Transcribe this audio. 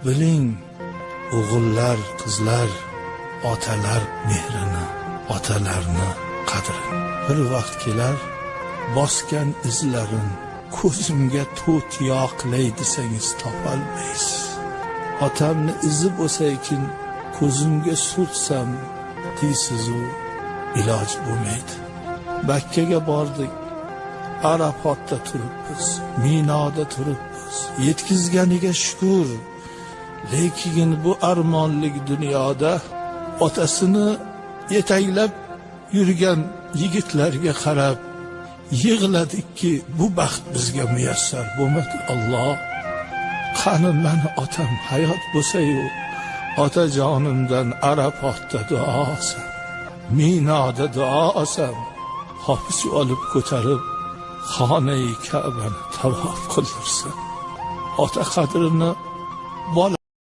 Biling, o'g'illar, qizlar, otalar mehrini, otalarni qadrini. Bir vaqt kelar, bosgan izlarin ko'zimga to'rt yoqlay desangiz topolmaysiz. Otamni izi bo'lsa ekin ko'zimga surtsam deysiz-u, iloj bo'lmaydi. Bakkaga bordik, Arafotda turibmiz, Minoda turibmiz. Yetkizganiga shukr. Lekin bu armonlik dunyoda otasini yetaklab yurgan yigitlarga qarab yig'ladikki, bu baxt bizga muyassar bo'lmadi. Alloh, qani mani otam hayot bo'lsa-yu, otajonimdan Arafotda duo olsam, Minoda duo olsam, hofiz olib ko'tarib xonai Ka'bani tavof qildirsam, ota qadrini bola